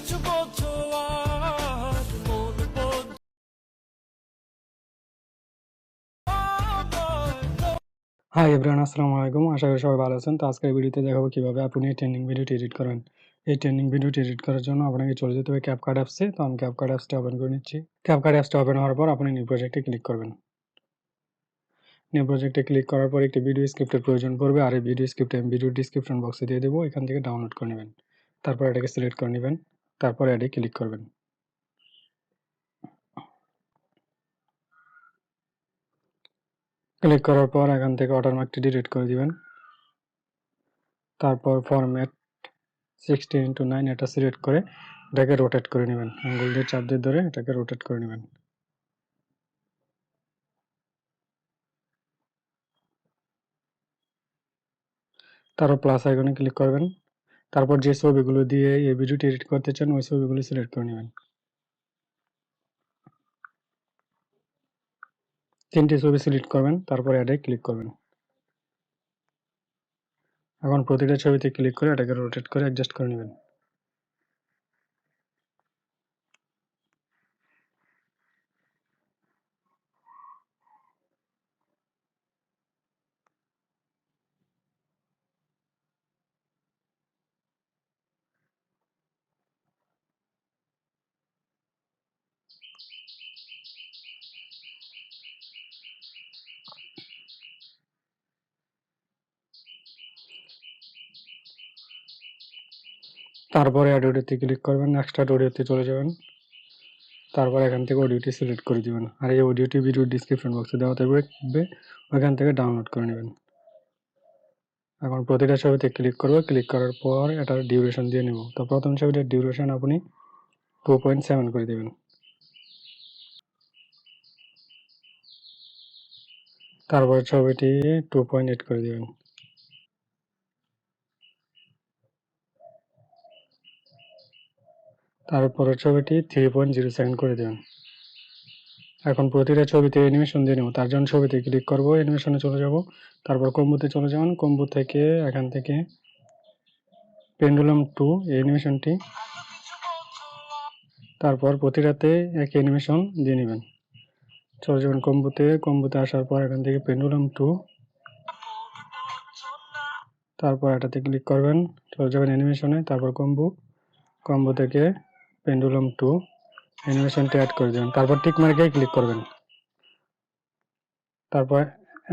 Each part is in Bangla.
হাই এভরিওয়ান, আসসালামু আলাইকুম। আশা করি সবাই ভালো আছেন। তো আজকের ভিডিওতে দেখাবো কিভাবে আপনি ট্রেন্ডিং ভিডিওটি এডিট করবেন। এই ট্রেন্ডিং ভিডিওটি এডিট করার জন্য আপনাকে চলে যেতে হবে ক্যাপকাট অ্যাপসে। তো আমি ক্যাপকাট অ্যাপসটা ওপেন করে নিচ্ছি। ক্যাপকাট অ্যাপসটা ওপেন হওয়ার পর আপনি নিউ প্রজেক্টে ক্লিক করবেন। নিউ প্রজেক্টে ক্লিক করার পর একটি ভিডিও স্ক্রিপ্টের প্রয়োজন পড়বে, আর এই ভিডিও স্ক্রিপ্টে আমি ভিডিও ডিসক্রিপশন বক্সে দিয়ে দেবো, এখান থেকে ডাউনলোড করে নেবেন। তারপর এটাকে সিলেক্ট করে নেবেন, তারপর অ্যাডে ক্লিক করবেন। ক্লিক করার পর এখান থেকে ওয়াটারমার্কটি ডিলিট করে দিবেন। তারপর ফরম্যাট 16:9 এটা সিলেক্ট করে এটাকে রোটেট করে নেবেন। আঙ্গুল দিয়ে চাপ দিয়ে ধরে এটাকে রোটেট করে নেবেন। তারপর প্লাস আইকনে ক্লিক করবেন। তারপর যে ছবিগুলো দিয়ে এই ভিডিওটি এডিট করতে চান ওই ছবিগুলো সিলেক্ট করে নেবেন। 3টি ছবি সিলেক্ট করবেন, তারপর অ্যাডে ক্লিক করবেন। এখন প্রতিটা ছবিতে ক্লিক করে এটাকে রোটেট করে অ্যাডজাস্ট করে নেবেন। তারপরে অ্যাড অডিওতে ক্লিক করবেন, নেক্সট অ্যাড অডিওতে চলে যাবেন। তারপর এখান থেকে অডিওটি সিলেক্ট করে দিবেন, আর এই অডিওটি ভিডিও ডিসক্রিপশন বক্সে দেওয়া থাকবে, ওইখান থেকে ডাউনলোড করে নেবেন। এখন প্রতিটা ছবিতে ক্লিক করব, ক্লিক করার পর এটার ডিউরেশন দিয়ে নেব। তো প্রথম ছবিটার ডিউরেশন আপনি 2.7 করে দেবেন। তারপর ছবিটি 2.8 করে দেবেন। তারপরের ছবিটি 3.0 সেকেন্ড করে দেবেন। এখন প্রতিটা ছবিতে অ্যানিমেশন দিয়ে নেব। তার জন্য ছবিতে ক্লিক করব, অ্যানিমেশনে চলে যাব, তারপর কম্বোতে চলে যাবেন। কম্বো থেকে এখান থেকে পেন্ডুলাম টু অ্যানিমেশনটি, তারপর প্রতিটাতে এক অ্যানিমেশন দিয়ে নেবেন। চলে যাবেন কম্বোতে। কম্বোতে আসার পর এখান থেকে পেন্ডুলাম টু, তারপর এটাতে ক্লিক করবেন, চলে যাবেন অ্যানিমেশনে, তারপর কম্বো, কম্বো থেকে পেন্ডুলাম টু অ্যানিমেশনটি অ্যাড করে দেবেন। তারপর টিক মার্কে ক্লিক করবেন। তারপর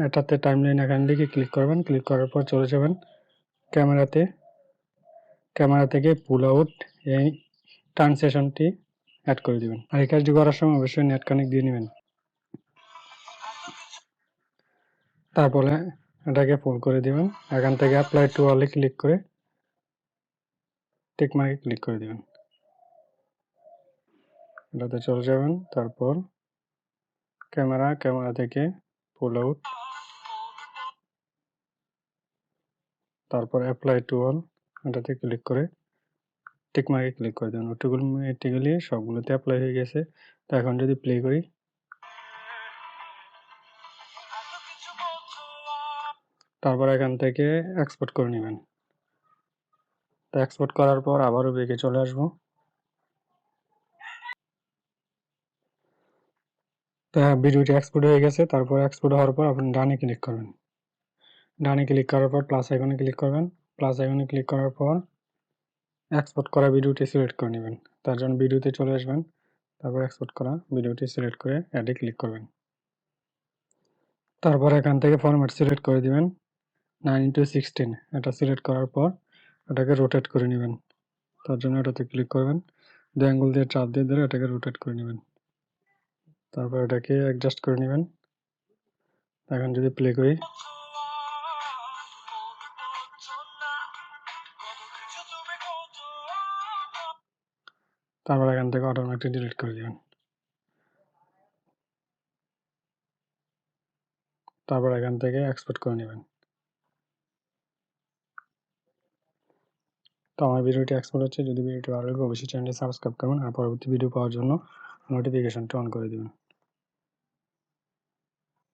এটাতে টাইমলাইন এখান থেকে ক্লিক করবেন। ক্লিক করার পর চলে যাবেন ক্যামেরাতে, ক্যামেরা থেকে পুল আউট এই ট্রান্সলেশনটি অ্যাড করে দিবেন। আর এই কাজটি করার সময় অবশ্যই নেট কানেক্ট দিয়ে নেবেন। তারপরে এটাকে ফুল করে দিবেন। এখান থেকে অ্যাপ্লাই টু অলে ক্লিক করে টিক মার্কে ক্লিক করে দিবেন। এটাতে চলে যাবেন, তারপর ক্যামেরা থেকে পুল আউট, তারপর অ্যাপ্লাই টু অল এটাতে ক্লিক করে টিক মার্কে ক্লিক করে দেবেন। অটোমেটিক্যালি সবগুলোতে অ্যাপ্লাই হয়ে গেছে। তো এখন যদি প্লে করি, তারপর এখান থেকে এক্সপোর্ট করে নেবেন। তো এক্সপোর্ট করার পর আবারও ব্যাকে চলে আসবো। তো ভিডিওটি এক্সপোর্ট হয়ে গেছে। তারপর এক্সপোর্ট হওয়ার পর আপনি ডানে ক্লিক করবেন। ডানে ক্লিক করার পর প্লাস আইকনে ক্লিক করবেন। প্লাস আইকনে ক্লিক করার পর এক্সপোর্ট করা ভিডিওটি সিলেক্ট করে নেবেন। তার জন্য ভিডিওতে চলে আসবেন, তারপর এক্সপোর্ট করা ভিডিওটি সিলেক্ট করে অ্যাডে ক্লিক করবেন। তারপর এখান থেকে ফরম্যাট সিলেক্ট করে দিবেন 9:16। এটা সিলেক্ট করার পর এটাকে রোটেট করে নেবেন। তার জন্য এটাতে ক্লিক করবেন, দুই আঙ্গুল দিয়ে চাপ দিয়ে ধরে এটাকে রোটেট করে নেবেন। তারপর এটাকে অ্যাডজাস্ট করে নেবেন। এখন যদি প্লে করি, তারপর এখান থেকে অটোমেটিক ডিলিট করে দিবেন। তারপর এখান থেকে এক্সপোর্ট করে নেবেন। তো আমার ভিডিওটি এক্সপোর্ট হচ্ছে। যদি ভিডিওটি ভালো লাগে অবশ্যই চ্যানেলটি সাবস্ক্রাইব করবেন, আর পরবর্তী ভিডিও পাওয়ার জন্য নোটিফিকেশনটা অন করে দেবেন।